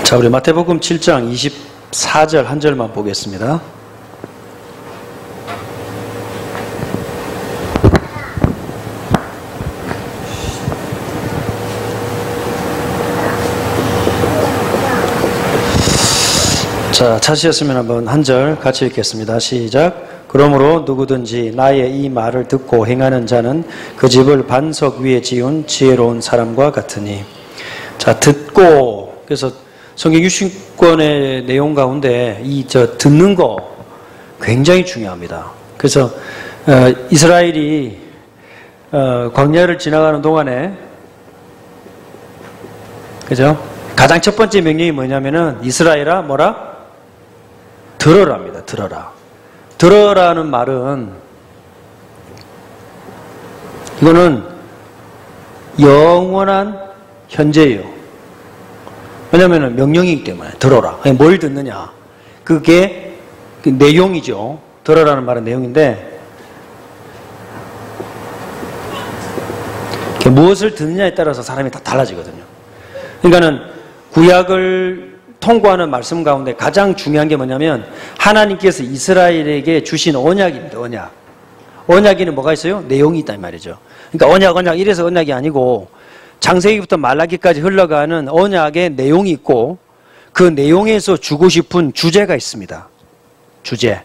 자, 우리 마태복음 7장 24절 한 절만 보겠습니다. 자, 찾으셨으면 한번 한 절 같이 읽겠습니다. 시작. 그러므로 누구든지 나의 이 말을 듣고 행하는 자는 그 집을 반석 위에 지은 지혜로운 사람과 같으니. 자, 듣고, 그래서 성경 유신권의 내용 가운데 듣는 거 굉장히 중요합니다. 그래서 이스라엘이 광야를 지나가는 동안에, 그죠? 가장 첫 번째 명령이 뭐냐면은 이스라엘아 뭐라? 들어라입니다. 들어라. 들어라는 말은 이거는 영원한 현재예요. 왜냐하면 명령이기 때문에 들어라. 뭘 듣느냐? 그게 내용이죠. 들어라는 말은 내용인데 무엇을 듣느냐에 따라서 사람이 다 달라지거든요. 그러니까는 구약을 통과하는 말씀 가운데 가장 중요한 게 뭐냐면 하나님께서 이스라엘에게 주신 언약입니다. 언약. 언약에는 뭐가 있어요? 내용이 있단 말이죠. 그러니까 언약 이래서 언약이 아니고 창세기부터 말라기까지 흘러가는 언약의 내용이 있고 그 내용에서 주고 싶은 주제가 있습니다. 주제.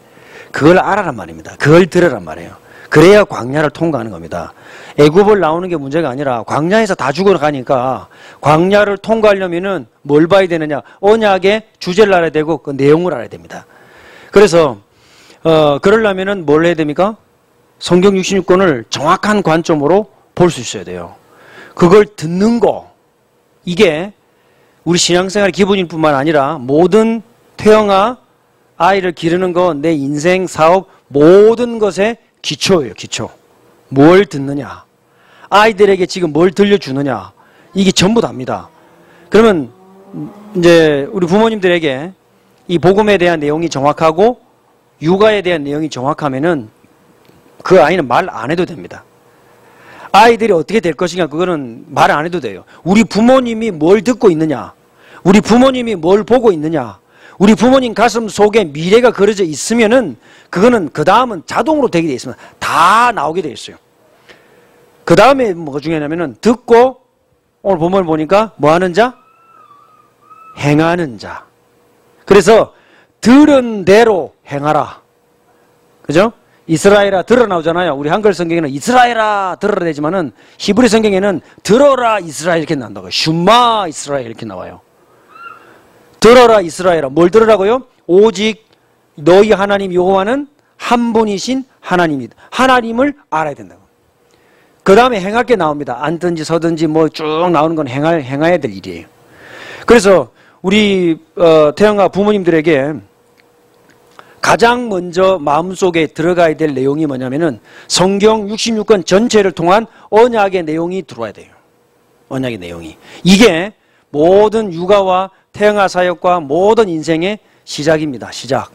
그걸 알아란 말입니다. 그걸 들으란 말이에요. 그래야 광야를 통과하는 겁니다. 애굽을 나오는 게 문제가 아니라 광야에서 다 죽어가니까 광야를 통과하려면은 뭘 봐야 되느냐? 언약의 주제를 알아야 되고 그 내용을 알아야 됩니다. 그래서 그러려면은 뭘 해야 됩니까? 성경 66권을 정확한 관점으로 볼 수 있어야 돼요. 그걸 듣는 거, 이게 우리 신앙생활의 기본일 뿐만 아니라 모든 태영아 아이를 기르는 거, 내 인생, 사업 모든 것의 기초예요. 기초. 뭘 듣느냐, 아이들에게 지금 뭘 들려주느냐, 이게 전부 다입니다. 그러면 이제 우리 부모님들에게 이 복음에 대한 내용이 정확하고 육아에 대한 내용이 정확하면은 그 아이는 말 안 해도 됩니다. 아이들이 어떻게 될 것이냐, 그거는 말 안 해도 돼요. 우리 부모님이 뭘 듣고 있느냐, 우리 부모님이 뭘 보고 있느냐, 우리 부모님 가슴 속에 미래가 그려져 있으면은 그거는 그 다음은 자동으로 되게 돼 있습니다. 다 나오게 돼 있어요. 그 다음에 뭐가 중요하냐면은 듣고, 오늘 본문을 보니까 뭐 하는 자? 행하는 자. 그래서 들은 대로 행하라. 그죠? 이스라엘아 들어 나오잖아요. 우리 한글 성경에는 이스라엘아 들어라 되지만은 히브리 성경에는 들어라 이스라엘 이렇게 나온다고요. 슈마 이스라엘 이렇게 나와요. 들어라 이스라엘아. 뭘 들으라고요? 오직 너희 하나님 여호와는 한 분이신 하나님이다. 하나님을 알아야 된다고. 그 다음에 행할 게 나옵니다. 앉든지 서든지 뭐 쭉 나오는 건 행해야 될 일이에요. 그래서 우리 태영아 부모님들에게 가장 먼저 마음속에 들어가야 될 내용이 뭐냐면은 성경 66권 전체를 통한 언약의 내용이 들어와야 돼요. 언약의 내용이. 이게 모든 육아와 태영아 사역과 모든 인생의 시작입니다. 시작.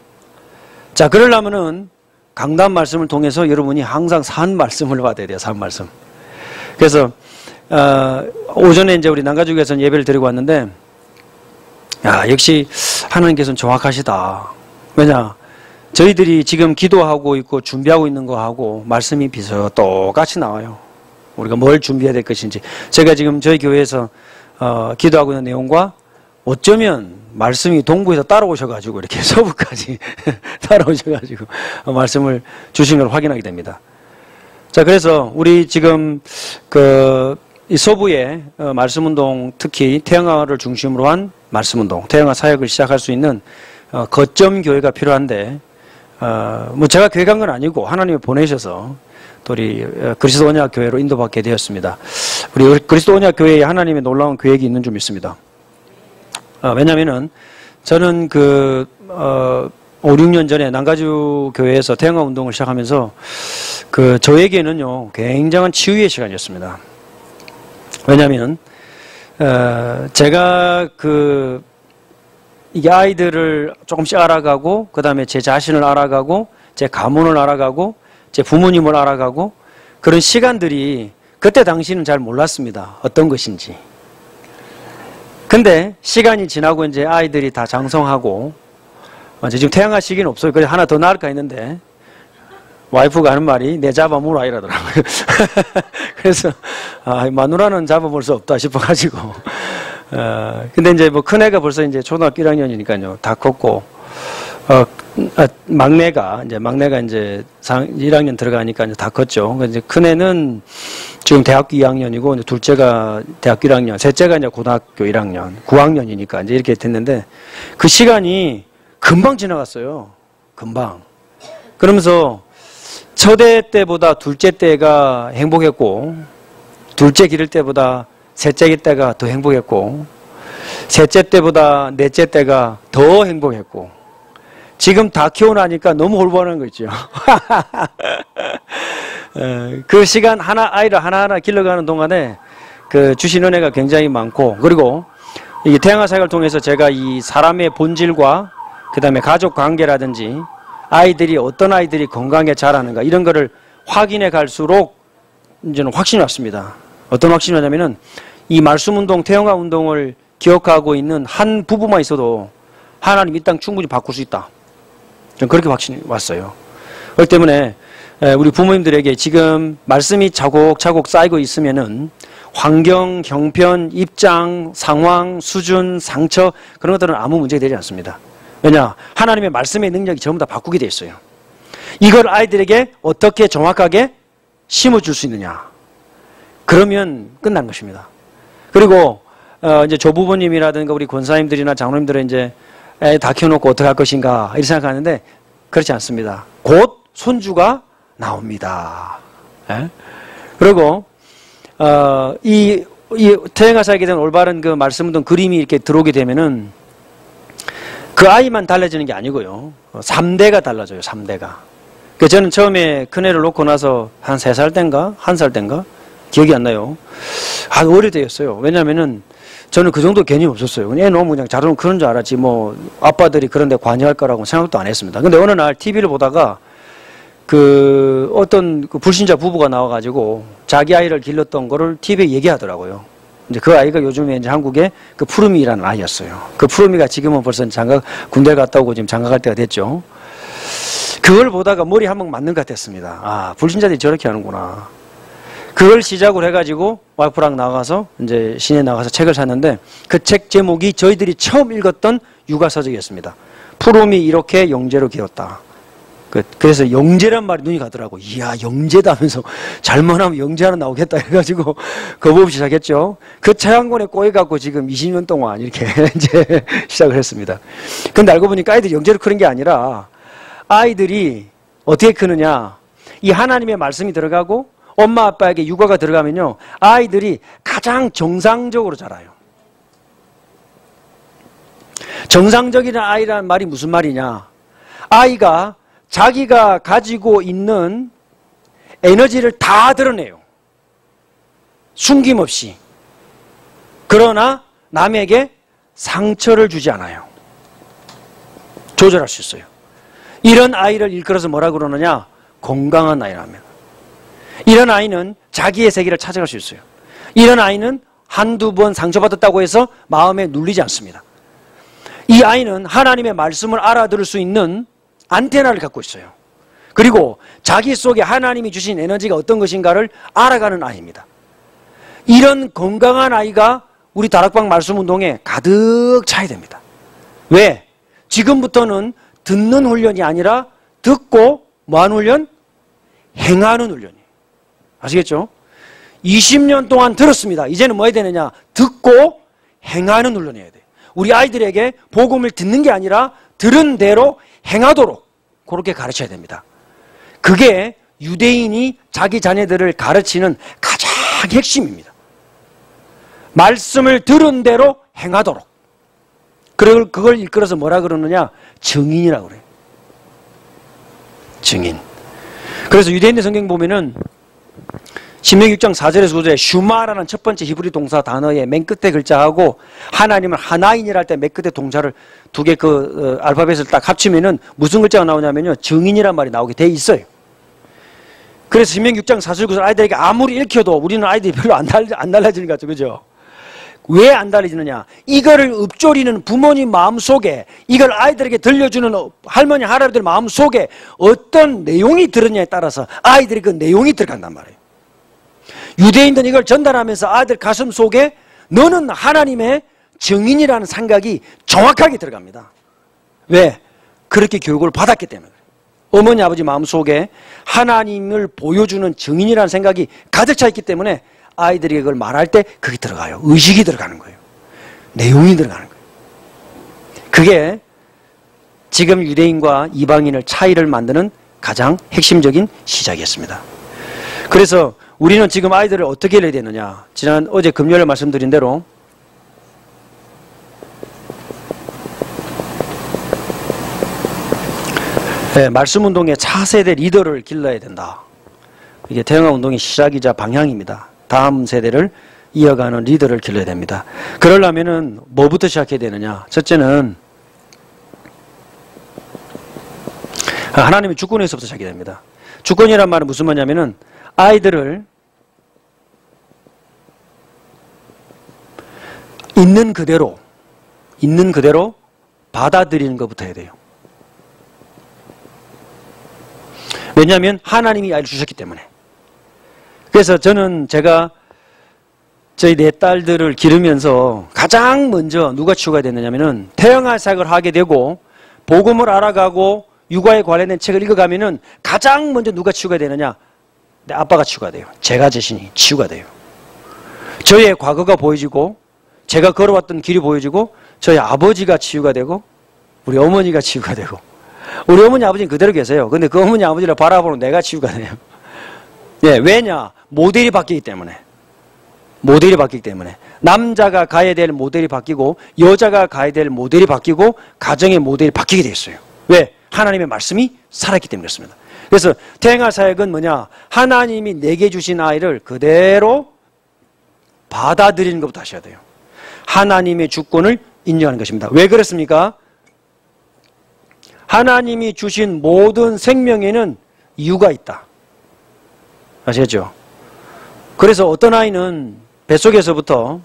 자, 그러려면은 강단 말씀을 통해서 여러분이 항상 산 말씀을 받아야 돼요. 산 말씀. 그래서 오전에 이제 우리 남가주교에서는 예배를 드리고 왔는데, 야, 역시 하나님께서는 정확하시다. 왜냐? 저희들이 지금 기도하고 있고 준비하고 있는 거하고 말씀이 비슷 똑같이 나와요. 우리가 뭘 준비해야 될 것인지. 제가 지금 저희 교회에서 기도하고 있는 내용과 어쩌면 말씀이 동부에서 따라오셔가지고 이렇게 서부까지 따라오셔가지고 말씀을 주신 걸 확인하게 됩니다. 자, 그래서 우리 지금 이 서부의 말씀운동, 특히 태영아를 중심으로 한 말씀운동, 태영아 사역을 시작할 수 있는 거점 교회가 필요한데, 뭐 제가 교회 간 건 아니고 하나님이 보내셔서 또 우리 그리스도 언약 교회로 인도받게 되었습니다. 우리 그리스도 언약 교회에 하나님의 놀라운 계획이 있는 줄 믿습니다. 왜냐면은 저는 5, 6년 전에 남가주 교회에서 태영아 운동을 시작하면서 저에게는요 굉장한 치유의 시간이었습니다. 왜냐면 제가 이게 아이들을 조금씩 알아가고, 그 다음에 제 자신을 알아가고, 제 가문을 알아가고, 제 부모님을 알아가고, 그런 시간들이 그때 당시는 잘 몰랐습니다. 어떤 것인지. 근데 시간이 지나고 이제 아이들이 다 장성하고 이제 지금 태양할 시기는 없어요. 그래서 하나 더 낳을까 했는데 와이프가 하는 말이 내 잡아먹으라 이러더라고요. 그래서 마누라는 잡아볼 수 없다 싶어가지고 근데 이제 뭐 큰애가 벌써 이제 초등학교 1학년이니까요. 다 컸고 막내가 이제 1학년 들어가니까 이제 다 컸죠. 이제 큰애는 지금 대학교 2학년이고 이제 둘째가 대학교 1학년, 셋째가 이제 고등학교 1학년, 9학년이니까 이제 이렇게 됐는데 그 시간이 금방 지나갔어요. 금방. 그러면서 첫애 때보다 둘째 때가 행복했고, 둘째 기를 때보다 셋째 때가 더 행복했고, 셋째 때보다 넷째 때가 더 행복했고, 지금 다 키워나니까 너무 홀보하는 거 있죠. 그 시간 아이를 하나하나 길러가는 동안에 그 주신 은혜가 굉장히 많고, 그리고 이 태양아 사역을 통해서 제가 이 사람의 본질과 그 다음에 가족 관계라든지 어떤 아이들이 건강하게 자라는가 이런 거를 확인해 갈수록 이제는 확신이 왔습니다. 어떤 확신이 왔냐면은 이 말씀 운동, 태영아 운동을 기억하고 있는 한 부부만 있어도 하나님 이 땅 충분히 바꿀 수 있다. 저는 그렇게 확신이 왔어요. 그렇기 때문에 우리 부모님들에게 지금 말씀이 차곡차곡 쌓이고 있으면은 환경, 형편, 입장, 상황, 수준, 상처 그런 것들은 아무 문제가 되지 않습니다. 왜냐? 하나님의 말씀의 능력이 전부 다 바꾸게 돼 있어요. 이걸 아이들에게 어떻게 정확하게 심어줄 수 있느냐. 그러면 끝난 것입니다. 그리고 이제 조부모님이라든가 우리 권사님들이나 장로님들은 이제 애 다 키워놓고 어떻게 할 것인가 이렇게 생각하는데 그렇지 않습니다. 곧 손주가 나옵니다. 예? 그리고 이 태영아 사역에 대한 올바른 그 말씀 운동 그림이 이렇게 들어오게 되면은 그 아이만 달라지는 게 아니고요. 3대가 달라져요. 3대가. 그 저는 처음에 큰애를 놓고 나서 한 3살 땐가? 1살 땐가? 기억이 안 나요. 어릴 때였어요. 왜냐면은 저는 그 정도 개념이 없었어요. 애 너무 그냥 자라면 그런 줄 알았지 뭐 아빠들이 그런 데 관여할 거라고 생각도 안 했습니다. 근데 어느 날 TV를 보다가 어떤 불신자 부부가 나와가지고 자기 아이를 길렀던 거를 TV에 얘기하더라고요. 이제 그 아이가 요즘에 이제 한국에 그 푸르미라는 아이였어요. 그 푸르미가 지금은 벌써 군대 갔다 오고 지금 장가갈 때가 됐죠. 그걸 보다가 머리 한 방 맞는 것 같았습니다. 불신자들이 저렇게 하는구나. 그걸 시작으로 해가지고 와이프랑 나가서 이제 시내 나가서 책을 샀는데 그 책 제목이 저희들이 처음 읽었던 육아서적이었습니다. 푸르미 이렇게 영재로 기었다. 그래서 영재란 말이 눈이 가더라고. 이야, 영재다 하면서 잘못하면 영재 하나 나오겠다 해가지고 겁없이 시작했죠. 그 책 한 권에 꼬여갖고 지금 20년 동안 이렇게 이제 시작을 했습니다. 근데 알고 보니까 아이들이 영재로 크는 게 아니라 아이들이 어떻게 크느냐. 이 하나님의 말씀이 들어가고 엄마 아빠에게 육아가 들어가면요. 아이들이 가장 정상적으로 자라요. 정상적인 아이라는 말이 무슨 말이냐. 아이가 자기가 가지고 있는 에너지를 다 드러내요. 숨김없이. 그러나 남에게 상처를 주지 않아요. 조절할 수 있어요. 이런 아이를 일컬어서 뭐라 그러느냐? 건강한 아이라면. 이런 아이는 자기의 세계를 찾아갈 수 있어요. 이런 아이는 한두 번 상처받았다고 해서 마음에 눌리지 않습니다. 이 아이는 하나님의 말씀을 알아들을 수 있는 안테나를 갖고 있어요. 그리고 자기 속에 하나님이 주신 에너지가 어떤 것인가를 알아가는 아이입니다. 이런 건강한 아이가 우리 다락방 말씀 운동에 가득 차야 됩니다. 왜? 지금부터는 듣는 훈련이 아니라 듣고 뭐하는 훈련? 행하는 훈련이에요. 아시겠죠? 20년 동안 들었습니다. 이제는 뭐 해야 되느냐? 듣고 행하는 훈련이어야 돼요. 우리 아이들에게 복음을 듣는 게 아니라 들은 대로 행하도록 그렇게 가르쳐야 됩니다. 그게 유대인이 자기 자녀들을 가르치는 가장 핵심입니다. 말씀을 들은 대로 행하도록. 그걸 일컬어서 뭐라 그러느냐? 증인이라고 그래요. 증인. 그래서 유대인의 성경 보면은 신명기 6장 4절에서 9절에 슈마라는 첫 번째 히브리 동사 단어의 맨 끝에 글자하고 하나님을 하나인이라 할 때 맨 끝에 동사를 두 개 알파벳을 딱 합치면은 무슨 글자가 나오냐면요. 증인이란 말이 나오게 돼 있어요. 그래서 신명기 6장 4절 9절 아이들에게 아무리 읽혀도 우리는 아이들이 별로 안 달라지는 것 같죠. 그죠? 왜 안 달라지느냐? 이거를 읊조리는 부모님 마음속에, 이걸 아이들에게 들려주는 할머니, 할아버지들 마음속에 어떤 내용이 들었냐에 따라서 아이들이 그 내용이 들어간단 말이에요. 유대인들은 이걸 전달하면서 아이들 가슴 속에 너는 하나님의 증인이라는 생각이 정확하게 들어갑니다. 왜? 그렇게 교육을 받았기 때문에. 어머니, 아버지 마음속에 하나님을 보여주는 증인이라는 생각이 가득 차 있기 때문에 아이들이 그걸 말할 때 그게 들어가요. 의식이 들어가는 거예요. 내용이 들어가는 거예요. 그게 지금 유대인과 이방인의 차이를 만드는 가장 핵심적인 시작이었습니다. 그래서 우리는 지금 아이들을 어떻게 해야 되느냐. 어제 금요일에 말씀드린 대로 말씀운동의 차세대 리더를 길러야 된다. 이게 태영아운동의 시작이자 방향입니다. 다음 세대를 이어가는 리더를 길러야 됩니다. 그러려면은 뭐부터 시작해야 되느냐. 첫째는 하나님의 주권에서부터 시작해야 됩니다. 주권이란 말은 무슨 말이냐면은 아이들을 있는 그대로 받아들이는 것부터 해야 돼요. 왜냐하면 하나님이 아이를 주셨기 때문에. 그래서 제가 저희 네 딸들을 기르면서 가장 먼저 누가 치유가 됐느냐면은 태영아 사역을 하게 되고 복음을 알아가고 육아에 관련된 책을 읽어가면은 가장 먼저 누가 치유가 되느냐? 내 아빠가 치유가 돼요. 제가 자신이 치유가 돼요. 저의 과거가 보여지고 제가 걸어왔던 길이 보여지고 저희 아버지가 치유가 되고 우리 어머니가 치유가 되고 우리 어머니 아버지는 그대로 계세요. 근데 그 어머니 아버지를 바라보는 내가 치유가 돼요. 예, 왜냐? 모델이 바뀌기 때문에. 모델이 바뀌기 때문에. 남자가 가야 될 모델이 바뀌고 여자가 가야 될 모델이 바뀌고 가정의 모델이 바뀌게 돼 있어요. 왜? 하나님의 말씀이 살아있기 때문에 그렇습니다. 그래서 태영아 사역은 뭐냐? 하나님이 내게 주신 아이를 그대로 받아들이는 것부터 하셔야 돼요. 하나님의 주권을 인정하는 것입니다. 왜 그렇습니까? 하나님이 주신 모든 생명에는 이유가 있다. 아시겠죠? 그래서 어떤 아이는 뱃속에서부터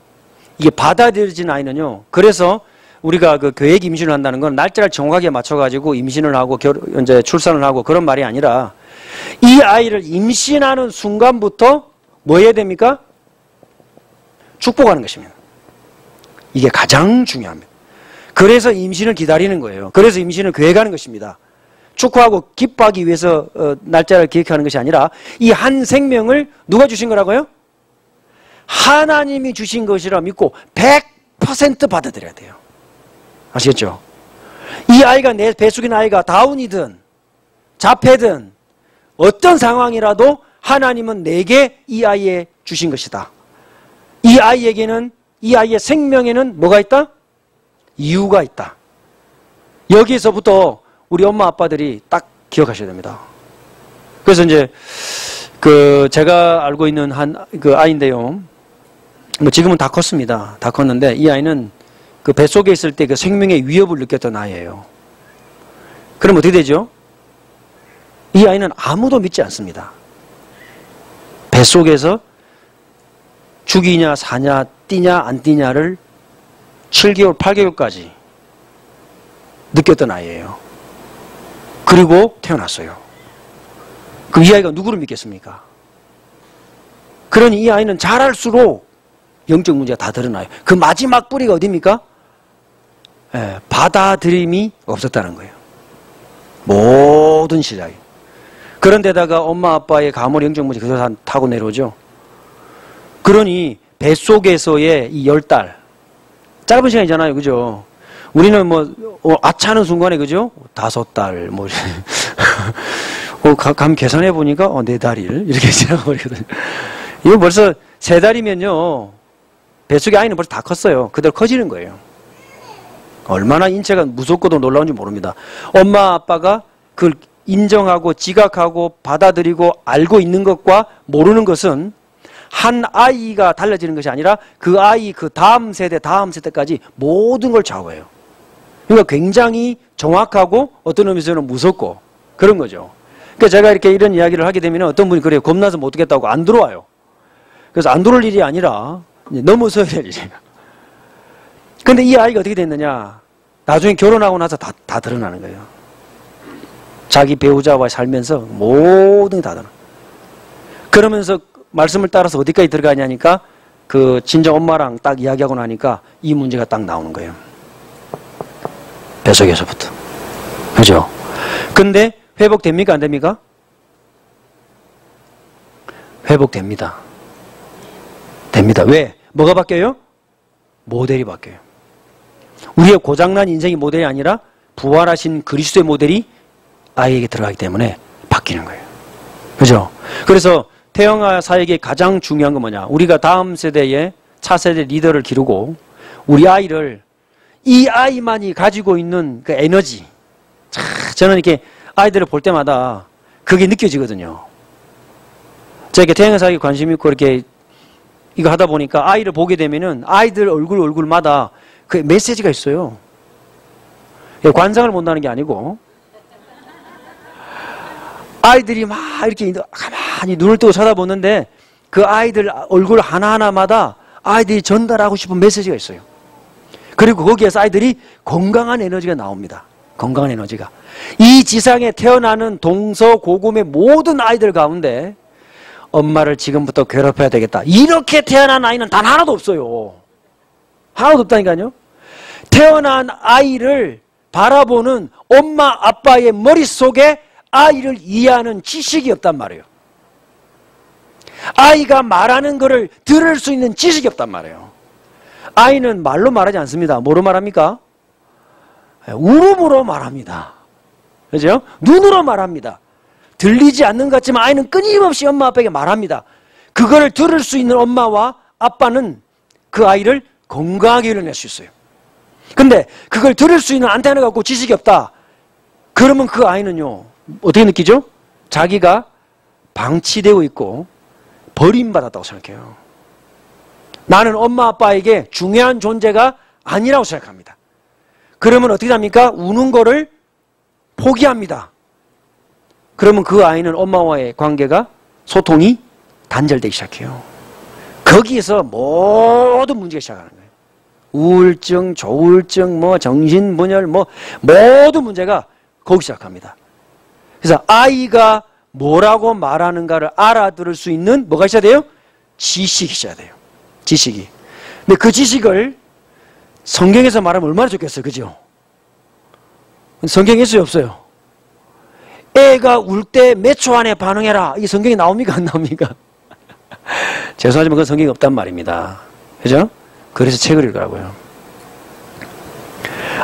이게 받아들여진 아이는요. 그래서 우리가 그 계획 임신을 한다는 건 날짜를 정확하게 맞춰가지고 임신을 하고 이제 출산을 하고 그런 말이 아니라 이 아이를 임신하는 순간부터 뭐 해야 됩니까? 축복하는 것입니다. 이게 가장 중요합니다. 그래서 임신을 기다리는 거예요. 그래서 임신을 계획하는 것입니다. 축하하고 기뻐하기 위해서 날짜를 기획하는 것이 아니라 이 한 생명을 누가 주신 거라고요? 하나님이 주신 것이라 믿고 100% 받아들여야 돼요. 아시겠죠? 이 아이가 내 뱃속인 아이가 다운이든 자폐든 어떤 상황이라도 하나님은 내게 이 아이에 주신 것이다. 이 아이에게는 이 아이의 생명에는 뭐가 있다? 이유가 있다. 여기서부터 우리 엄마 아빠들이 딱 기억하셔야 됩니다. 그래서 이제 제가 알고 있는 그 아이인데요. 뭐 지금은 다 컸습니다. 다 컸는데 이 아이는 그 뱃속에 있을 때 그 생명의 위협을 느꼈던 아이예요. 그럼 어떻게 되죠? 이 아이는 아무도 믿지 않습니다. 뱃속에서 죽이냐 사냐 뛰냐 안 뛰냐를 7개월 8개월까지 느꼈던 아이예요. 그리고 태어났어요. 그럼 이 아이가 누구를 믿겠습니까? 그러니 이 아이는 자랄수록 영적 문제가 다 드러나요. 그 마지막 뿌리가 어디입니까? 받아들임이 없었다는 거예요. 모든 시작이. 그런데다가 엄마 아빠의 가물 영적 문제 그대로 타고 내려오죠. 그러니 뱃속에서의 이 10달 짧은 시간이잖아요. 그죠? 우리는 아차하는 순간에 그죠? 5달 감 계산해 보니까 4달일 이렇게 지나가버리거든요. 이거 벌써 3달이면요 뱃속의 아이는 벌써 다 컸어요. 그대로 커지는 거예요. 얼마나 인체가 무섭고도 놀라운지 모릅니다. 엄마 아빠가 그걸 인정하고 지각하고 받아들이고 알고 있는 것과 모르는 것은 한 아이가 달라지는 것이 아니라 그 아이 그 다음 세대까지 모든 걸 좌우해요. 그러니까 굉장히 정확하고 어떤 의미에서는 무섭고 그런 거죠. 그러니까 제가 이렇게 이런 이야기를 하게 되면 어떤 분이 그래요. 겁나서 못 듣겠다고 안 들어와요. 그래서 안 들어올 일이 아니라 넘어서야 될 일이에요. 근데 이 아이가 어떻게 됐느냐? 나중에 결혼하고 나서 다 드러나는 거예요. 자기 배우자와 살면서 모든 게 다 드러나. 그러면서 말씀을 따라서 어디까지 들어가냐니까 그 진정 엄마랑 딱 이야기하고 나니까 이 문제가 딱 나오는 거예요. 뱃속에서부터. 그죠? 근데 회복됩니까? 안 됩니까? 회복됩니다. 됩니다. 왜? 뭐가 바뀌어요? 모델이 바뀌어요. 우리의 고장난 인생의 모델이 아니라 부활하신 그리스도의 모델이 아이에게 들어가기 때문에 바뀌는 거예요. 그죠? 그래서 태영아 사에게 가장 중요한 건 뭐냐? 우리가 다음 세대의 차세대 리더를 기르고 우리 아이를 이 아이만이 가지고 있는 그 에너지. 저는 이렇게 아이들을 볼 때마다 그게 느껴지거든요. 제가 태영아 사에게 관심 있고 이렇게 이거 하다 보니까 아이를 보게 되면은 아이들 얼굴마다 그 메시지가 있어요. 관상을 본다는 게 아니고 아이들이 막 이렇게 가만히 눈을 뜨고 쳐다보는데 그 아이들 얼굴 하나하나마다 아이들이 전달하고 싶은 메시지가 있어요. 그리고 거기에서 아이들이 건강한 에너지가 나옵니다. 건강한 에너지가. 이 지상에 태어나는 동서고금의 모든 아이들 가운데 엄마를 지금부터 괴롭혀야 되겠다. 이렇게 태어난 아이는 단 하나도 없어요. 하나도 없다니까요. 태어난 아이를 바라보는 엄마 아빠의 머릿속에 아이를 이해하는 지식이 없단 말이에요. 아이가 말하는 것을 들을 수 있는 지식이 없단 말이에요. 아이는 말로 말하지 않습니다. 뭐로 말합니까? 울음으로 말합니다. 그죠? 눈으로 말합니다. 들리지 않는 것 같지만 아이는 끊임없이 엄마 아빠에게 말합니다. 그걸 들을 수 있는 엄마와 아빠는 그 아이를 건강하게 일어낼 수 있어요. 근데 그걸 들을 수 있는 안테나가 없고 지식이 없다. 그러면 그 아이는요, 어떻게 느끼죠? 자기가 방치되어 있고 버림받았다고 생각해요. 나는 엄마 아빠에게 중요한 존재가 아니라고 생각합니다. 그러면 어떻게 합니까? 우는 거를 포기합니다. 그러면 그 아이는 엄마와의 관계가 소통이 단절되기 시작해요. 거기에서 모든 문제가 시작하는 거예요. 우울증, 조울증, 정신분열, 모든 문제가 거기 시작합니다. 그래서 아이가 뭐라고 말하는가를 알아들을 수 있는 뭐가 있어야 돼요? 지식이 있어야 돼요. 지식이. 근데 그 지식을 성경에서 말하면 얼마나 좋겠어요. 그죠? 성경에 있어요? 없어요? 애가 울 때 몇 초 안에 반응해라. 이 성경에 나옵니까? 안 나옵니까? 죄송하지만 그건 성경이 없단 말입니다. 그죠? 그래서 책을 읽으라고요.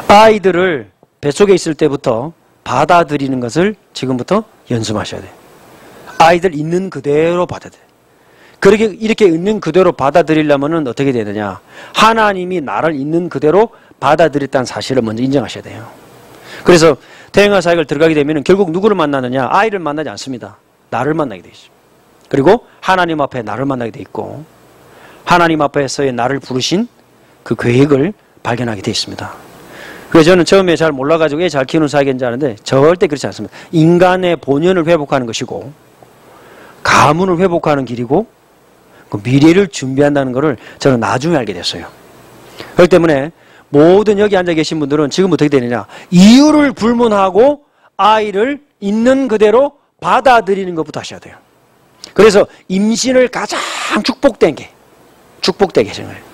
아이들을 뱃속에 있을 때부터 받아들이는 것을 지금부터 연습하셔야 돼요. 아이들 있는 그대로 받아들여요. 그렇게 이렇게 있는 그대로 받아들이려면 어떻게 돼야 되냐? 하나님이 나를 있는 그대로 받아들였다는 사실을 먼저 인정하셔야 돼요. 그래서 태영아 사역을 들어가게 되면 결국 누구를 만나느냐? 아이를 만나지 않습니다. 나를 만나게 돼 있어요. 그리고 하나님 앞에 나를 만나게 돼 있고 하나님 앞에서의 나를 부르신 그 계획을 발견하게 돼 있습니다. 그래서 저는 처음에 잘 몰라가지고 애 잘 키우는 사역인 줄 아는데 절대 그렇지 않습니다. 인간의 본연을 회복하는 것이고 가문을 회복하는 길이고 그 미래를 준비한다는 것을 저는 나중에 알게 됐어요. 그렇기 때문에 모든 여기 앉아 계신 분들은 지금 어떻게 되느냐? 이유를 불문하고 아이를 있는 그대로 받아들이는 것부터 하셔야 돼요. 그래서 임신을 가장 축복되게 하시는 거예요.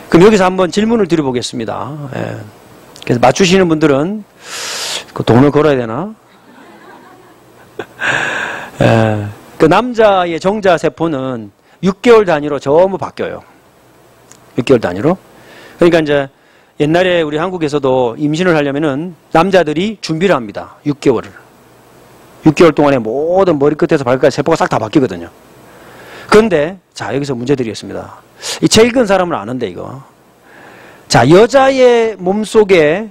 그럼 여기서 한번 질문을 드려보겠습니다. 예. 그래서 맞추시는 분들은 그 돈을 걸어야 되나? 예. 그 남자의 정자세포는 6개월 단위로 전부 바뀌어요. 6개월 단위로. 그러니까 이제 옛날에 우리 한국에서도 임신을 하려면은 남자들이 준비를 합니다. 6개월을. 6개월 동안에 모든 머리끝에서 발끝까지 세포가 싹 다 바뀌거든요. 그런데 자 여기서 문제 드리겠습니다. 이 책 읽은 사람은 아는데 이거. 자 여자의 몸속에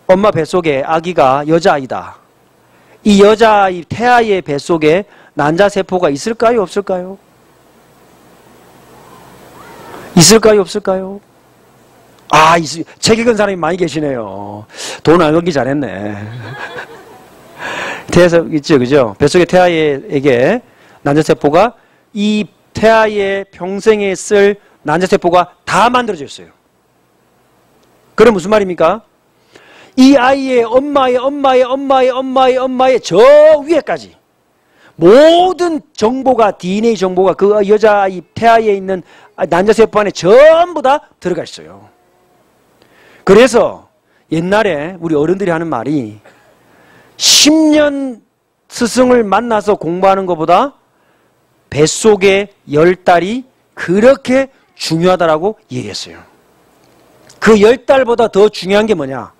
엄마 뱃속에 아기가 여자아이다. 이 여자아이 태아의 뱃속에 난자세포가 있을까요? 없을까요? 있을까요? 없을까요? 책 읽은 사람이 많이 계시네요. 돈 안 걸기 잘했네. 태아에서 있죠, 그죠? 뱃속의 태아에게 난자세포가 이 태아의 평생에 쓸 난자세포가 다 만들어져 있어요. 그럼 무슨 말입니까? 이 아이의 엄마의 저 위에까지 모든 정보가, DNA 정보가 그 여자아이 태아에 있는 난자세포 안에 전부 다 들어가 있어요. 그래서 옛날에 우리 어른들이 하는 말이 10년 스승을 만나서 공부하는 것보다 뱃속의 10달이 그렇게 중요하다라고 얘기했어요. 그 10달보다 더 중요한 게 뭐냐?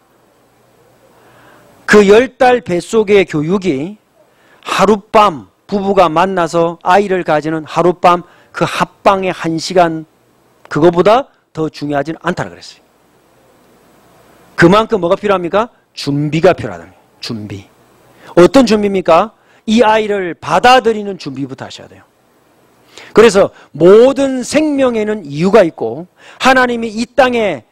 그 10달 뱃속의 교육이 하룻밤 부부가 만나서 아이를 가지는 하룻밤 그 합방의 1시간 그거보다 더 중요하지는 않다고 그랬어요. 그만큼 뭐가 필요합니까? 준비가 필요하다. 준비. 어떤 준비입니까? 이 아이를 받아들이는 준비부터 하셔야 돼요. 그래서 모든 생명에는 이유가 있고 하나님이 이 땅에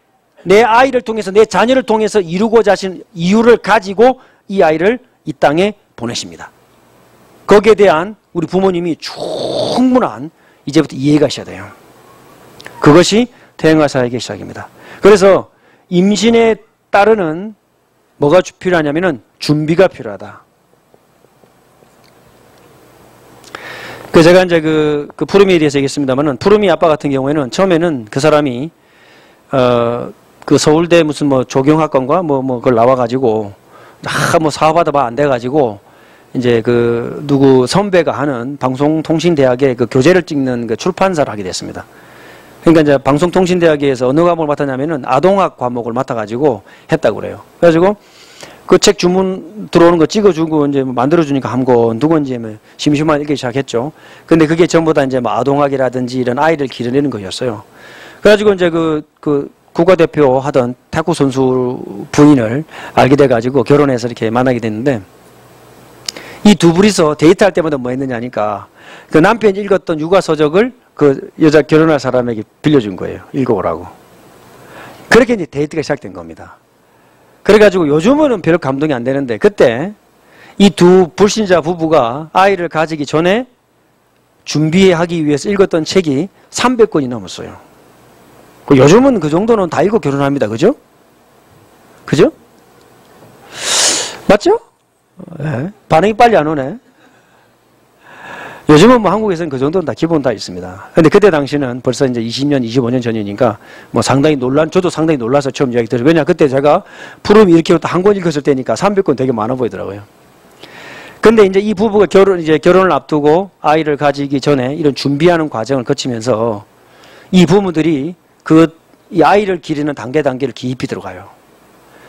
내 아이를 통해서 내 자녀를 통해서 이루고자 하신 이유를 가지고 이 아이를 이 땅에 보내십니다. 거기에 대한 우리 부모님이 충분한 이제부터 이해가 있어야 돼요. 그것이 태영아 사역의 시작입니다. 그래서 임신에 따르는 뭐가 필요하냐면은 준비가 필요하다. 제가 이제 그 푸르미에 대해서 얘기했습니다만은 푸르미 아빠 같은 경우에는 처음에는 그 사람이 그 서울대 무슨 뭐 조경학과인가 뭐 그걸 나와가지고 뭐 사업하다 봐 안 돼가지고 이제 그 누구 선배가 하는 방송통신대학에 그 교재를 찍는 그 출판사를 하게 됐습니다. 그러니까 이제 방송통신대학에서 어느 과목을 맡았냐면은 아동학 과목을 맡아가지고 했다고 그래요. 그래가지고 그 책 주문 들어오는 거 찍어주고 이제 뭐 만들어주니까 한 권, 두 권 이제 뭐 심심한 읽기 시작했죠. 근데 그게 전부 다 이제 뭐 아동학이라든지 이런 아이를 기르는 거였어요. 그래가지고 이제 그 국가대표 하던 탁구 선수 부인을 알게 돼가지고 결혼해서 이렇게 만나게 됐는데 이 두 분이서 데이트할 때마다 뭐 했느냐니까 그 남편이 읽었던 육아서적을 그 여자 결혼할 사람에게 빌려준 거예요. 읽어보라고. 그렇게 이제 데이트가 시작된 겁니다. 그래가지고 요즘은 별 감동이 안 되는데 그때 이 두 불신자 부부가 아이를 가지기 전에 준비하기 위해서 읽었던 책이 300권이 넘었어요. 요즘은 그 정도는 다 읽고 결혼합니다. 그죠? 그죠? 맞죠? 네. 반응이 빨리 안 오네. 요즘은 뭐 한국에서는 그 정도는 다 기본 다 있습니다. 근데 그때 당시는 벌써 이제 20년, 25년 전이니까 뭐 상당히 저도 상당히 놀라서 처음 이야기 들었어요. 왜냐, 그때 제가 푸름 이렇게 한 권 읽었을 때니까 300권 되게 많아 보이더라고요. 근데 이제 이 부부가 결혼을 앞두고 아이를 가지기 전에 이런 준비하는 과정을 거치면서 이 부모들이 이 아이를 기르는 단계를 깊이 들어가요.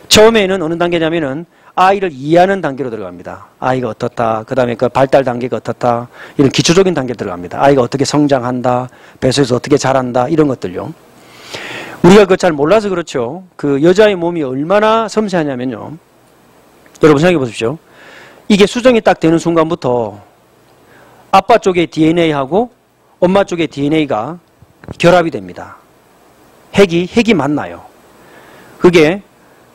처음에는 어느 단계냐면은 아이를 이해하는 단계로 들어갑니다. 아이가 어떻다. 그 다음에 그 발달 단계가 어떻다. 이런 기초적인 단계로 들어갑니다. 아이가 어떻게 성장한다. 뱃속에서 어떻게 자란다. 이런 것들요. 우리가 그거 잘 몰라서 그렇죠. 그 여자의 몸이 얼마나 섬세하냐면요. 여러분 생각해 보십시오. 이게 수정이 딱 되는 순간부터 아빠 쪽의 DNA하고 엄마 쪽의 DNA가 결합이 됩니다. 핵이 만나요. 그게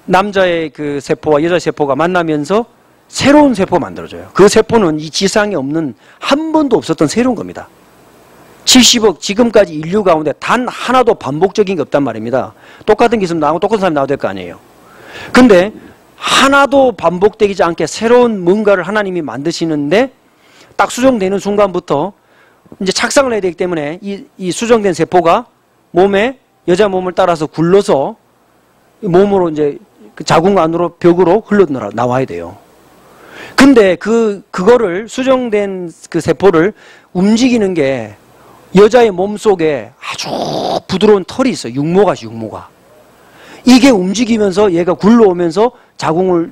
남자의 그 세포와 여자 세포가 만나면서 새로운 세포가 만들어져요. 그 세포는 이 지상에 없는 한 번도 없었던 새로운 겁니다. 70억 지금까지 인류 가운데 단 하나도 반복적인 게 없단 말입니다. 똑같은 기술 나오고 똑같은 사람이 나와야 될 거 아니에요. 근데 하나도 반복되지 않게 새로운 뭔가를 하나님이 만드시는데 딱 수정되는 순간부터 이제 착상을 해야 되기 때문에 이 수정된 세포가 여자 몸을 따라서 굴러서 몸으로 이제 그 자궁 안으로 벽으로 흘러나와야 돼요. 근데 그거를 수정된 그 세포를 움직이는 게 여자의 몸 속에 아주 부드러운 털이 있어요. 육모가. 이게 움직이면서 얘가 굴러오면서 자궁으로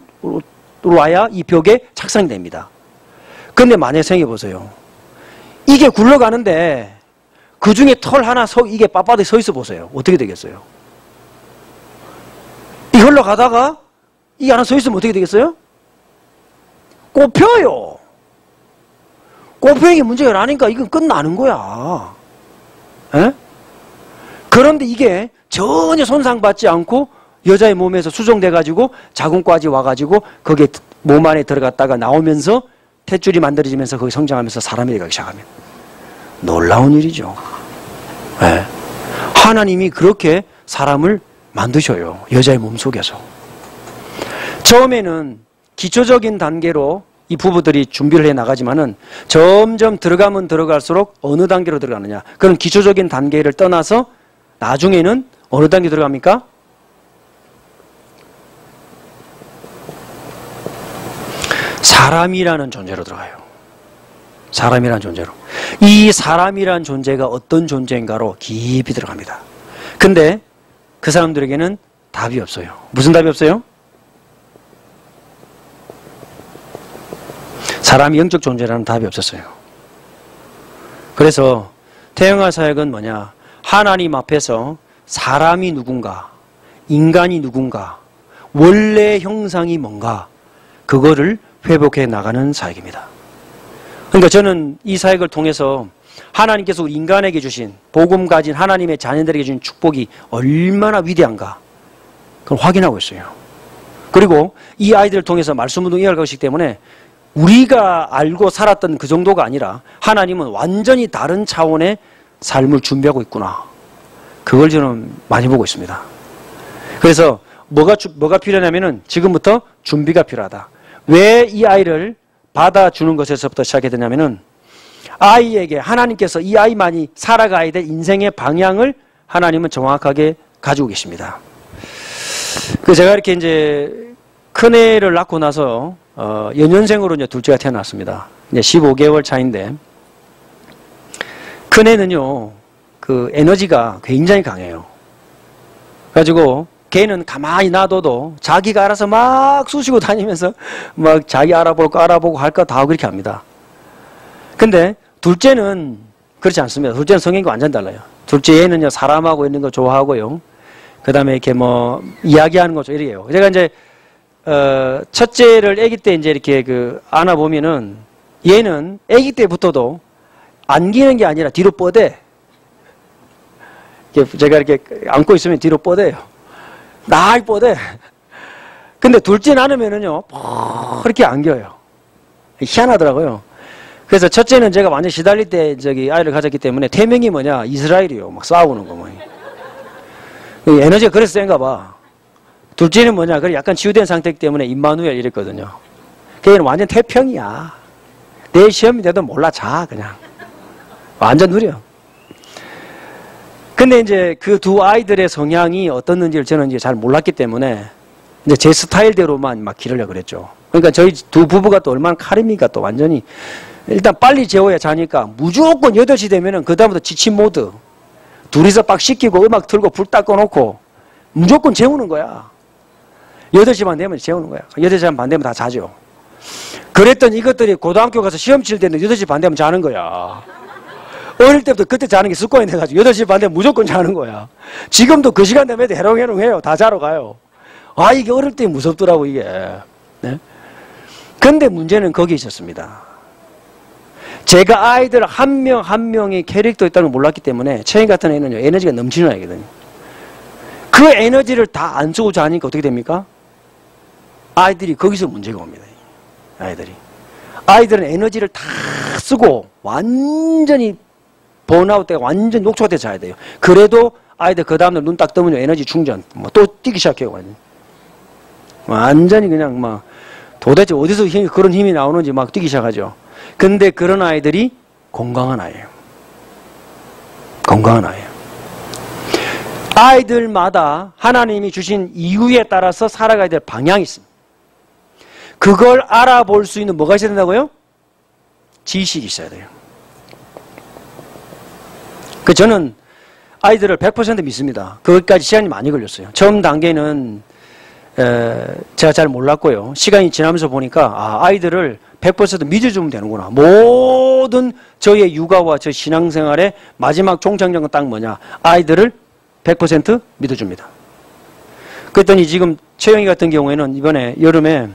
와야 이 벽에 착상이 됩니다. 근데 만약에 생각해 보세요. 이게 굴러가는데 그 중에 털 하나 이게 빳빳하게 서 있어 보세요. 어떻게 되겠어요? 이 흘러가다가 이게 하나 서 있으면 어떻게 되겠어요? 꼽혀요. 꼽히는 게 문제가 아니니까 이건 끝나는 거야. 에? 그런데 이게 전혀 손상받지 않고 여자의 몸에서 수정돼가지고 자궁까지 와가지고 거기에 몸 안에 들어갔다가 나오면서 탯줄이 만들어지면서 거기 성장하면서 사람이 되기 시작하면 놀라운 일이죠. 에? 하나님이 그렇게 사람을 만드셔요. 여자의 몸속에서. 처음에는 기초적인 단계로 이 부부들이 준비를 해 나가지만은 점점 들어가면 들어갈수록 어느 단계로 들어가느냐. 그런 기초적인 단계를 떠나서 나중에는 어느 단계 들어갑니까? 사람이라는 존재로 들어가요. 사람이라는 존재로. 이 사람이라는 존재가 어떤 존재인가로 깊이 들어갑니다. 근데 그 사람들에게는 답이 없어요. 무슨 답이 없어요? 사람이 영적 존재라는 답이 없었어요. 그래서 태영아 사역은 뭐냐? 하나님 앞에서 사람이 누군가, 인간이 누군가, 원래 형상이 뭔가, 그거를 회복해 나가는 사역입니다. 그러니까 저는 이 사역을 통해서 하나님께서 우리 인간에게 주신, 복음 가진 하나님의 자녀들에게 주신 축복이 얼마나 위대한가, 그걸 확인하고 있어요. 그리고 이 아이들을 통해서 말씀운동 이어갈 것이기 때문에 우리가 알고 살았던 그 정도가 아니라 하나님은 완전히 다른 차원의 삶을 준비하고 있구나. 그걸 저는 많이 보고 있습니다. 그래서 뭐가 필요하냐면은 지금부터 준비가 필요하다. 왜 이 아이를 받아주는 것에서부터 시작해야 되냐면은 아이에게 하나님께서 이 아이만이 살아가야 될 인생의 방향을 하나님은 정확하게 가지고 계십니다. 제가 이렇게 이제 큰애를 낳고 나서 연년생으로 이제 둘째가 태어났습니다. 이제 15개월 차인데 큰애는요 그 에너지가 굉장히 강해요. 그래가지고 걔는 가만히 놔둬도 자기가 알아서 막 쑤시고 다니면서 막 자기 알아볼 거 알아보고 할 거 다 하고 그렇게 합니다. 근데 둘째는 그렇지 않습니다. 둘째는 성향이 완전 달라요. 둘째 얘는요 사람하고 있는 거 좋아하고요. 그 다음에 이렇게 뭐 이야기하는 거 이래요. 제가 이제 첫째를 아기 때 이제 이렇게 안아보면은 얘는 아기 때부터도 안기는 게 아니라 뒤로 뻗대. 제가 이렇게 안고 있으면 뒤로 뻗대요. 날 뻗대. 근데 둘째는 안으면은요, 그렇게 안겨요. 희한하더라고요. 그래서 첫째는 제가 완전 시달릴 때 아이를 가졌기 때문에 태명이 뭐냐? 이스라엘이요. 막 싸우는 거 뭐. 에너지가 그래서 센가 봐. 둘째는 뭐냐? 그래 약간 치유된 상태이기 때문에 임마누엘 이랬거든요. 걔는 완전 태평이야. 내 시험이 돼도 몰라 자 그냥. 완전 누려. 근데 이제 그 두 아이들의 성향이 어떻는지를 저는 이제 잘 몰랐기 때문에 이제 제 스타일대로만 막 기르려고 그랬죠. 그러니까 저희 두 부부가 또 얼마나 카르미가 또 완전히 일단 빨리 재워야 자니까 무조건 8시 되면은 그다음부터 지침 모드. 둘이서 빡 씻기고 음악 틀고 불 딱 꺼놓고 무조건 재우는 거야. 8시 반 되면 재우는 거야. 8시 반 되면 다 자죠. 그랬더니 이것들이 고등학교 가서 시험 칠 때는 8시 반 되면 자는 거야. 어릴 때부터 그때 자는 게 습관이 돼가지고 8시 반 되면 무조건 자는 거야. 지금도 그 시간 되면 해롱해롱 해요. 다 자러 가요. 아, 이게 어릴 때 무섭더라고, 이게. 네? 근데 문제는 거기 있었습니다. 제가 아이들 한 명 한 명의 캐릭터 있다는 걸 몰랐기 때문에 채인 같은 애는요, 에너지가 넘치는 아이거든요. 그 에너지를 다 안 쓰고 자니까 어떻게 됩니까? 아이들이 거기서 문제가 옵니다. 아이들은 에너지를 다 쓰고 완전히 번아웃 때가 완전 녹초가 돼서 자야 돼요. 그래도 아이들 그 다음날 눈 딱 뜨면 에너지 충전, 뭐 또 뛰기 시작해요. 완전히 그냥 막 도대체 어디서 그런 힘이 나오는지 막 뛰기 시작하죠. 근데 그런 아이들이 건강한 아이예요. 건강한 아이예요. 아이들마다 하나님이 주신 이유에 따라서 살아가야 될 방향이 있습니다. 그걸 알아볼 수 있는 뭐가 있어야 된다고요? 지식이 있어야 돼요. 저는 아이들을 100% 믿습니다. 그것까지 시간이 많이 걸렸어요. 처음 단계는 제가 잘 몰랐고요. 시간이 지나면서 보니까 아이들을 100% 믿어주면 되는구나. 모든 저의 육아와 저 신앙생활의 마지막 종착역은 딱 뭐냐. 아이들을 100% 믿어줍니다. 그랬더니 지금 채영이 같은 경우에는 이번에 여름에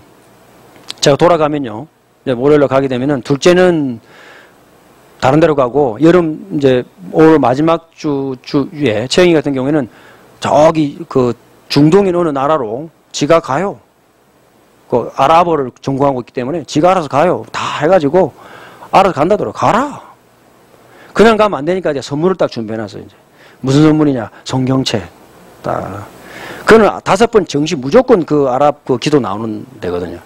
제가 돌아가면요. 이제 월요일로 가게 되면은 둘째는 다른 데로 가고 여름 이제 올 마지막 주에 채영이 같은 경우에는 저기 그 중동인 어느 나라로 지가 가요. 그 아랍어를 전공하고 있기 때문에 지가 알아서 가요. 다 해가지고 알아서 간다더라고. 가라. 그냥 가면 안 되니까 이제 선물을 딱 준비해놨어요. 이제 무슨 선물이냐? 성경책. 딱. 그거는 5번 정시 무조건 그 아랍 그 기도 나오는 데거든요.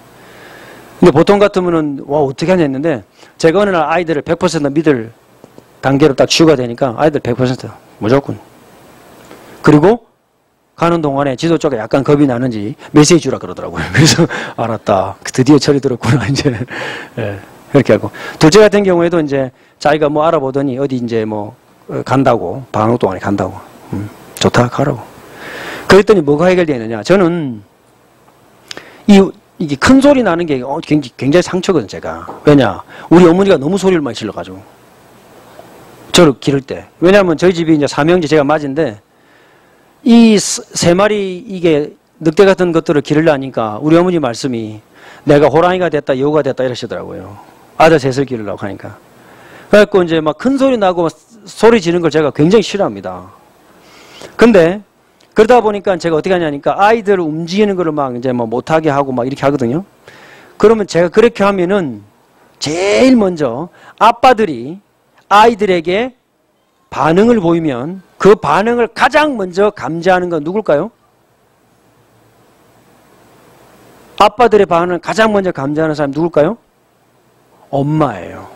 근데 보통 같으면은, 와, 어떻게 하냐 했는데, 제가 어느 날 아이들을 100% 믿을 단계로 딱 치유가 되니까 아이들 100% 무조건. 그리고 가는 동안에 지도 쪽에 약간 겁이 나는지 메시지 주라 그러더라고요. 그래서 알았다. 드디어 철이 들었구나, 이제. 예, 그렇게 하고. 둘째 같은 경우에도 이제 자기가 뭐 알아보더니 어디 이제 뭐 간다고, 방학 동안에 간다고. 좋다, 가라고. 그랬더니 뭐가 해결되느냐. 저는 이게 큰 소리 나는 게 굉장히 상처거든, 제가. 왜냐? 우리 어머니가 너무 소리를 많이 질러가지고. 저를 기를 때. 왜냐하면 저희 집이 이제 삼형제 제가 맞은데, 이 3마리 이게 늑대 같은 것들을 기르려니까 우리 어머니 말씀이 내가 호랑이가 됐다, 여우가 됐다 이러시더라고요. 아들 셋을 기르려고 하니까. 그래갖고 이제 막 큰 소리 나고 소리 지르는 걸 제가 굉장히 싫어합니다. 근데 그러다 보니까 제가 어떻게 하냐니까 아이들 움직이는 거를 막 이제 뭐 못하게 하고 막 이렇게 하거든요. 그러면 제가 그렇게 하면은 제일 먼저 아빠들이 아이들에게 반응을 보이면 그 반응을 가장 먼저 감지하는 건 누굴까요? 아빠들의 반응을 가장 먼저 감지하는 사람이 누굴까요? 엄마예요.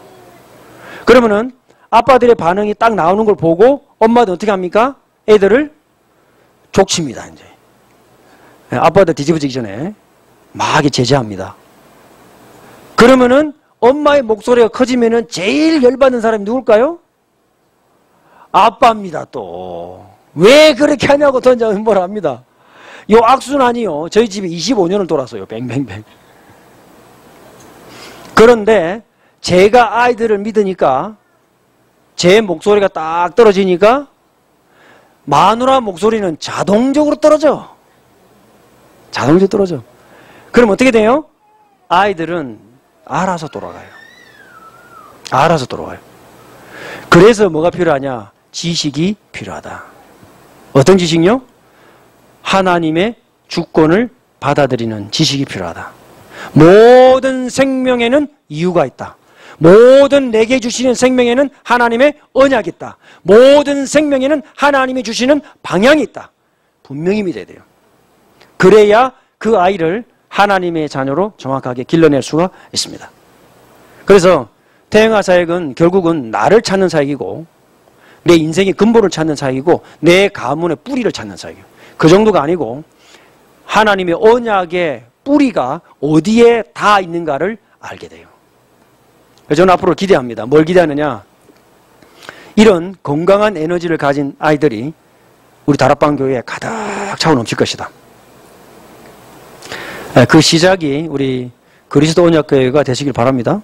그러면은 아빠들의 반응이 딱 나오는 걸 보고 엄마도 어떻게 합니까? 애들을 족칩니다, 이제. 아빠들 뒤집어지기 전에 막 제재합니다. 그러면은 엄마의 목소리가 커지면은 제일 열받는 사람이 누굴까요? 아빠입니다, 또. 왜 그렇게 하냐고 던져 뭐라 합니다. 요 악순환이요. 저희 집에 25년을 돌았어요. 뱅뱅뱅. 그런데 제가 아이들을 믿으니까 제 목소리가 딱 떨어지니까 마누라 목소리는 자동적으로 떨어져. 자동적으로 떨어져. 그럼 어떻게 돼요? 아이들은 알아서 돌아가요. 알아서 돌아가요. 그래서 뭐가 필요하냐? 지식이 필요하다. 어떤 지식요? 하나님의 주권을 받아들이는 지식이 필요하다. 모든 생명에는 이유가 있다. 모든 내게 주시는 생명에는 하나님의 언약이 있다. 모든 생명에는 하나님이 주시는 방향이 있다. 분명히 믿어야 돼요. 그래야 그 아이를 하나님의 자녀로 정확하게 길러낼 수가 있습니다. 그래서 태영아 사역은 결국은 나를 찾는 사역이고 내 인생의 근본을 찾는 사역이고 내 가문의 뿌리를 찾는 사역이에요. 그 정도가 아니고 하나님의 언약의 뿌리가 어디에 다 있는가를 알게 돼요. 그래서 저는 앞으로 기대합니다. 뭘 기대하느냐? 이런 건강한 에너지를 가진 아이들이 우리 다락방 교회에 가득 차고 넘칠 것이다. 그 시작이 우리 그리스도 언약교회가 되시길 바랍니다.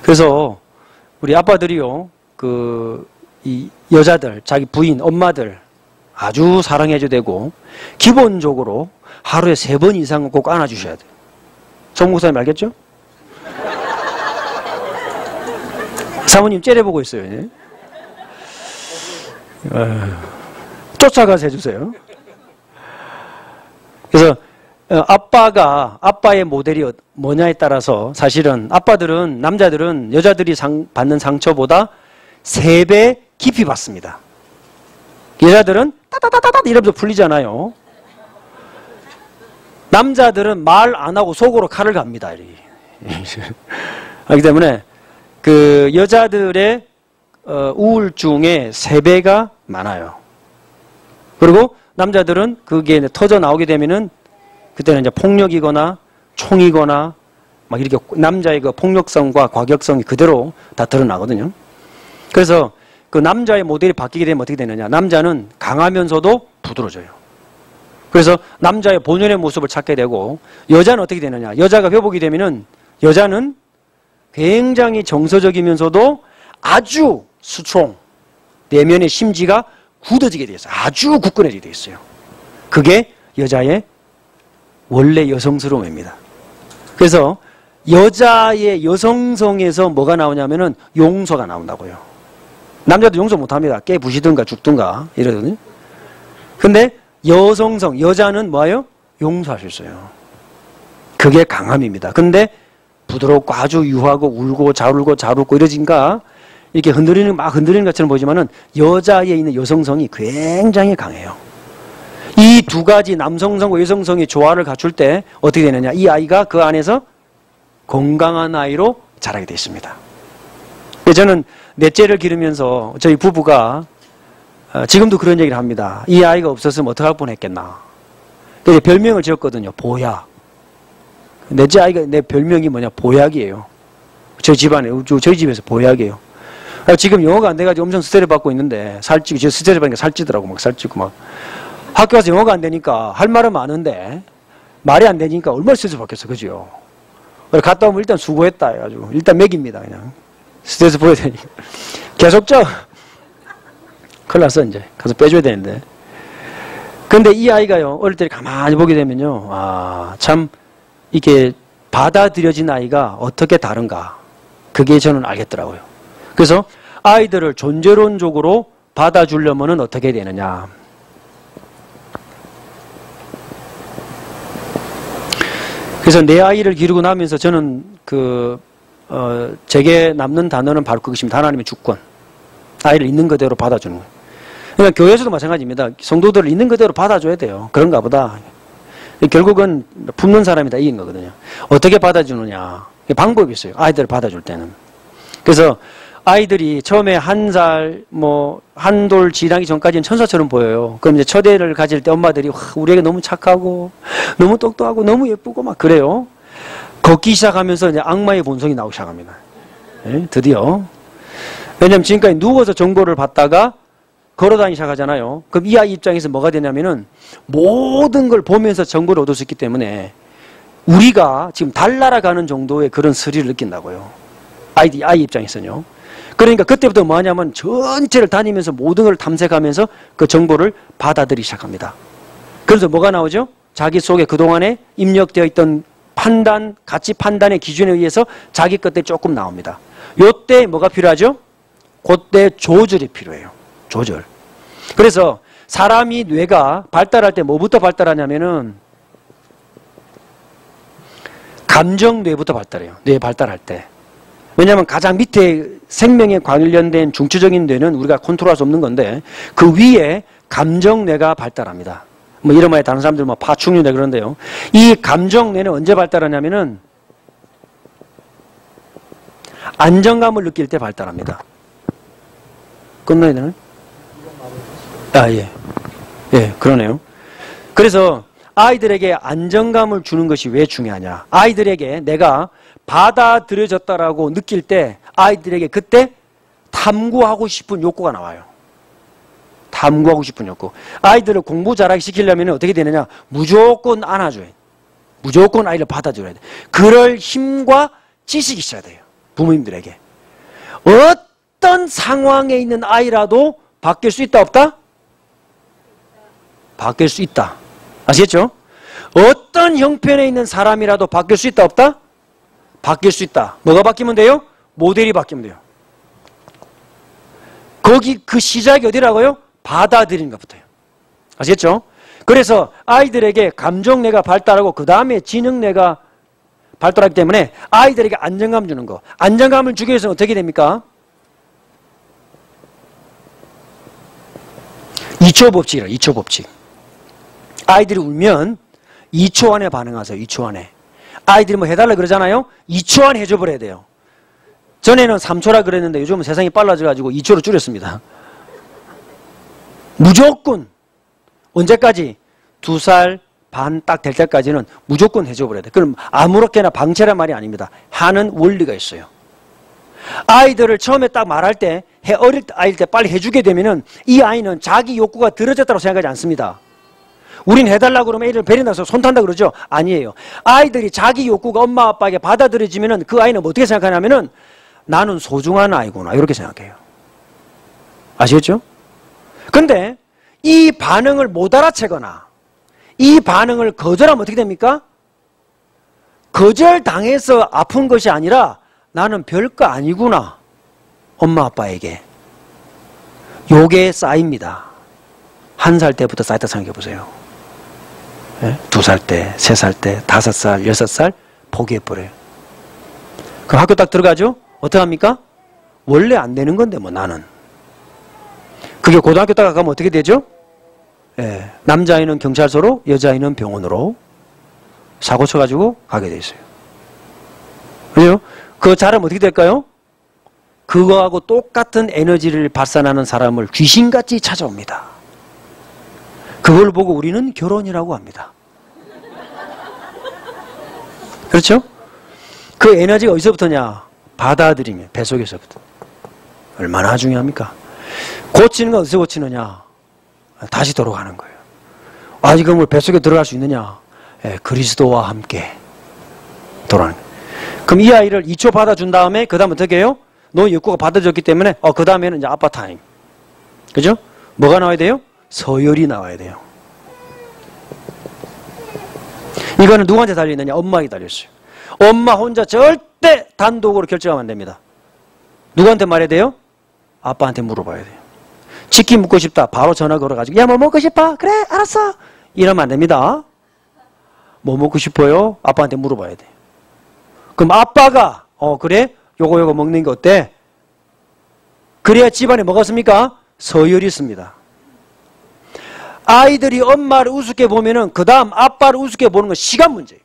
그래서 우리 아빠들이요, 이 여자들, 자기 부인, 엄마들 아주 사랑해줘야 되고 기본적으로 하루에 3번 이상은 꼭 안아주셔야 돼요. 정 목사님 알겠죠? 사모님 째려보고 있어요. 쫓아가서 해주세요. 그래서 아빠의 모델이 뭐냐에 따라서 사실은 아빠들은, 남자들은 여자들이 받는 상처보다 3배 깊이 받습니다. 여자들은 따다다다다 이러면서 풀리잖아요. 남자들은 말 안 하고 속으로 칼을 갑니다. 그렇기 때문에 그 여자들의 우울증의 3배가 많아요. 그리고 남자들은 그게 터져 나오게 되면은 그때는 이제 폭력이거나 총이거나 막 이렇게 남자의 그 폭력성과 과격성이 그대로 다 드러나거든요. 그래서 그 남자의 모델이 바뀌게 되면 어떻게 되느냐? 남자는 강하면서도 부드러워져요. 그래서 남자의 본연의 모습을 찾게 되고 여자는 어떻게 되느냐? 여자가 회복이 되면은 여자는 굉장히 정서적이면서도 아주 스트롱, 내면의 심지가 굳어지게 되어 있어요. 아주 굳건해지게 되어 있어요. 그게 여자의 원래 여성스러움입니다. 그래서 여자의 여성성에서 뭐가 나오냐면은 용서가 나온다고요. 남자도 용서 못합니다. 깨 부시든가 죽든가 이러거든요. 근데 여성성, 여자는 뭐예요? 용서할 수 있어요. 그게 강함입니다. 근데 부드럽고 아주 유하고 울고 잘 울고 잘 웃고 이러니까 이렇게 흔들리는 것처럼 보이지만은 여자에 있는 여성성이 굉장히 강해요. 이 두 가지 남성성과 여성성의 조화를 갖출 때 어떻게 되느냐? 이 아이가 그 안에서 건강한 아이로 자라게 되어 있습니다. 저는 넷째를 기르면서 저희 부부가 지금도 그런 얘기를 합니다. 이 아이가 없었으면 어떡할 뻔했겠나. 그래서 별명을 지었거든요. 보약. 넷째 아이가 내 별명이 뭐냐? 보약이에요. 저희 집안에, 저희 집에서 보약이에요. 지금 영어가 안 돼가지고 엄청 스트레스 받고 있는데 살찌고, 저 스트레스 받으니까 살찌더라고. 막 살찌고 막. 학교 가서 영어가 안 되니까 할 말은 많은데 말이 안 되니까 얼마나 스트레스 받겠어. 그죠? 갔다 오면 일단 수고했다 해가지고 일단 먹입니다. 그냥. 스트레스 보여야 되니까. 계속 쪄. 큰일 났어, 이제. 가서 빼줘야 되는데. 근데 이 아이가요, 어릴 때 가만히 보게 되면요, 참, 이게 받아들여진 아이가 어떻게 다른가. 그게 저는 알겠더라고요. 그래서 아이들을 존재론적으로 받아주려면 어떻게 되느냐. 그래서 내 아이를 기르고 나면서 저는 제게 남는 단어는 바로 그것입니다. 하나님의 주권. 아이를 있는 그대로 받아주는 거예요. 그러니까 교회에서도 마찬가지입니다. 성도들을 있는 그대로 받아줘야 돼요. 그런가 보다. 결국은 품는 사람이 다 이긴 거거든요. 어떻게 받아주느냐. 방법이 있어요. 아이들을 받아줄 때는. 그래서 아이들이 처음에 한 살, 한 돌 지나기 전까지는 천사처럼 보여요. 그럼 이제 첫 애를 가질 때 엄마들이 우리에게 너무 착하고, 너무 똑똑하고, 너무 예쁘고 막 그래요. 걷기 시작하면서 이제 악마의 본성이 나오기 시작합니다. 네? 드디어. 왜냐면 지금까지 누워서 정보를 받다가 걸어다니기 시작하잖아요. 그럼 이 아이 입장에서 뭐가 되냐면은 모든 걸 보면서 정보를 얻을 수 있기 때문에 우리가 지금 달나라가는 정도의 그런 스릴을 느낀다고요. 아이 입장에서는요. 그러니까 그때부터 뭐 하냐면 전체를 다니면서 모든 걸 탐색하면서 그 정보를 받아들이기 시작합니다. 그래서 뭐가 나오죠? 자기 속에 그동안에 입력되어 있던 판단, 가치 판단의 기준에 의해서 자기 것들이 조금 나옵니다. 요때 뭐가 필요하죠? 그때 조절이 필요해요. 조절. 그래서 사람이 뇌가 발달할 때 뭐부터 발달하냐면은 감정뇌부터 발달해요. 뇌 발달할 때. 왜냐하면 가장 밑에 생명에 관련된 중추적인 뇌는 우리가 컨트롤할 수 없는 건데 그 위에 감정뇌가 발달합니다. 이런 말에 다른 사람들 파충류뇌 그런데요. 이 감정뇌는 언제 발달하냐면은 안정감을 느낄 때 발달합니다. 끝나야 되나요? 예, 그러네요. 그래서 아이들에게 안정감을 주는 것이 왜 중요하냐. 아이들에게 내가 받아들여졌다라고 느낄 때 아이들에게 그때 탐구하고 싶은 욕구가 나와요. 탐구하고 싶은 욕구. 아이들을 공부 잘하게 시키려면 어떻게 되느냐. 무조건 안아줘야 돼. 무조건 아이를 받아줘야 돼. 그럴 힘과 지식이 있어야 돼요. 부모님들에게. 어떤 상황에 있는 아이라도 바뀔 수 있다 없다? 바뀔 수 있다. 아시겠죠? 어떤 형편에 있는 사람이라도 바뀔 수 있다 없다? 바뀔 수 있다. 뭐가 바뀌면 돼요? 모델이 바뀌면 돼요. 거기 그 시작이 어디라고요? 받아들이는 것부터요. 아시겠죠? 그래서 아이들에게 감정뇌가 발달하고 그 다음에 지능뇌가 발달하기 때문에 아이들에게 안정감 주는 거. 안정감을 주기 위해서는 어떻게 됩니까? 2초 법칙이라 2초 법칙. 아이들이 울면 2초 안에 반응하세요. 2초 안에. 아이들이 뭐 해달라 그러잖아요. 2초 안에 해줘버려야 돼요. 전에는 3초라 그랬는데 요즘은 세상이 빨라져가지고 2초로 줄였습니다. 무조건 언제까지? 2살 반 딱 될 때까지는 무조건 해줘버려야 돼. 그럼 아무렇게나 방치란 말이 아닙니다. 하는 원리가 있어요. 아이들을 처음에 딱 말할 때 어릴 아이일 때 빨리 해주게 되면은 이 아이는 자기 욕구가 들어졌다고 생각하지 않습니다. 우린 해달라고 그러면 애를 베려놔서 손 탄다 그러죠? 아니에요. 아이들이 자기 욕구가 엄마 아빠에게 받아들여지면은 그 아이는 어떻게 생각하냐면은 나는 소중한 아이구나 이렇게 생각해요. 아시겠죠? 근데 이 반응을 못 알아채거나 이 반응을 거절하면 어떻게 됩니까? 거절당해서 아픈 것이 아니라 나는 별거 아니구나. 엄마 아빠에게. 요게 쌓입니다. 1살 때부터 쌓였다 생각해 보세요. 2살 때, 3살 때, 5살, 6살 포기해버려요. 그럼 학교 딱 들어가죠? 어떡합니까? 원래 안 되는 건데 뭐 나는. 그게 고등학교 딱 가면 어떻게 되죠? 예, 남자아이는 경찰서로, 여자아이는 병원으로 사고 쳐가지고 가게 돼 있어요. 그래요? 그거 잘하면 어떻게 될까요? 그거하고 똑같은 에너지를 발산하는 사람을 귀신같이 찾아옵니다. 그걸 보고 우리는 결혼이라고 합니다. 그렇죠? 그 에너지가 어디서부터냐? 받아들이면 뱃속에서부터. 얼마나 중요합니까? 고치는 건 어디서 고치느냐? 다시 돌아가는 거예요. 아, 이거 뭐 뱃속에 들어갈 수 있느냐? 예, 그리스도와 함께 돌아가는 거예요. 그럼 이 아이를 2초 받아준 다음에 그 다음 어떻게 해요? 너 욕구가 받아줬기 때문에 그 다음에는 이제 아빠 타임. 그죠? 뭐가 나와야 돼요? 서열이 나와야 돼요. 이거는 누구한테 달려있느냐? 엄마에게 달려있어요. 엄마 혼자 절대 단독으로 결정하면 안 됩니다. 누구한테 말해야 돼요? 아빠한테 물어봐야 돼요. 치킨 먹고 싶다. 바로 전화 걸어가지고 야, 뭐 먹고 싶어? 그래, 알았어. 이러면 안 됩니다. 뭐 먹고 싶어요? 아빠한테 물어봐야 돼요. 그럼 아빠가 그래? 요거 먹는 게 어때? 그래야 집안에 뭐가 있습니까? 서열이 있습니다. 아이들이 엄마를 우습게 보면은 그 다음 아빠를 우습게 보는 건 시간 문제예요.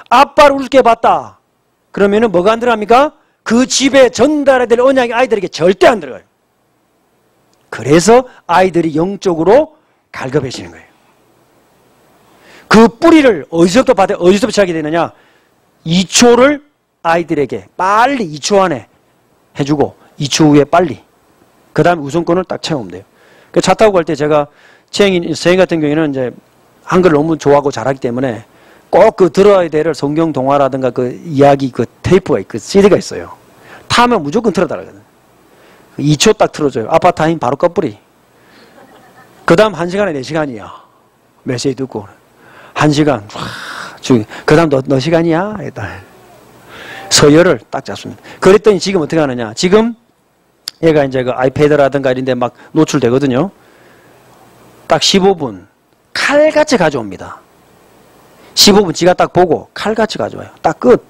아빠를 우습게 봤다. 그러면은 뭐가 안 들어갑니까? 그 집에 전달해야 될 언약이 아이들에게 절대 안 들어가요. 그래서 아이들이 영적으로 갈급해지는 거예요. 그 뿌리를 어디서부터 시작이 되느냐? 2초를 아이들에게 빨리 2초 안에 해주고 2초 후에 빨리. 그 다음에 우선권을 딱 채우면 돼요. 차 타고 갈 때 제가 서행 같은 경우에는 이제 한글을 너무 좋아하고 잘하기 때문에 꼭 그 들어야 될 성경 동화라든가 그 이야기 그 테이프가 그 CD가 있어요. 타면 무조건 틀어달라거든. 2초 딱 틀어줘요. 아빠 타임 바로 꺼뿌리. 그 다음 1시간에 4시간이야. 메시지 듣고. 1시간. 그 다음 너 시간이야? 서열을 딱 잡습니다. 그랬더니 지금 어떻게 하느냐. 지금 얘가 이제 그 아이패드라든가 이런 데 막 노출되거든요. 딱 15분. 칼같이 가져옵니다. 15분 지가 딱 보고 칼같이 가져와요. 딱 끝.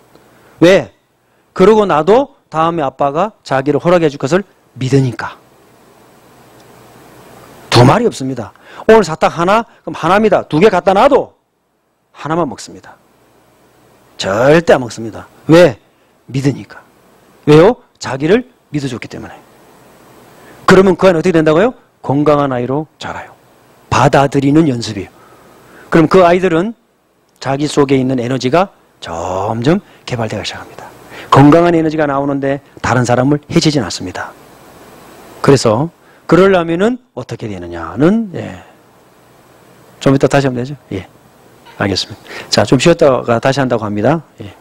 왜? 그러고 나도 다음에 아빠가 자기를 허락해 줄 것을 믿으니까. 두 말이 없습니다. 오늘 사탕 하나? 그럼 하나입니다. 2개 갖다 놔도 하나만 먹습니다. 절대 안 먹습니다. 왜? 믿으니까. 왜요? 자기를 믿어줬기 때문에. 그러면 그 아이는 어떻게 된다고요? 건강한 아이로 자라요. 받아들이는 연습이에요. 그럼 그 아이들은 자기 속에 있는 에너지가 점점 개발되기 시작합니다. 건강한 에너지가 나오는데 다른 사람을 해치진 않습니다. 그래서 그러려면은 어떻게 되느냐는 좀 이따 다시 하면 되죠? 예, 알겠습니다. 자, 좀 쉬었다가 다시 한다고 합니다. 예.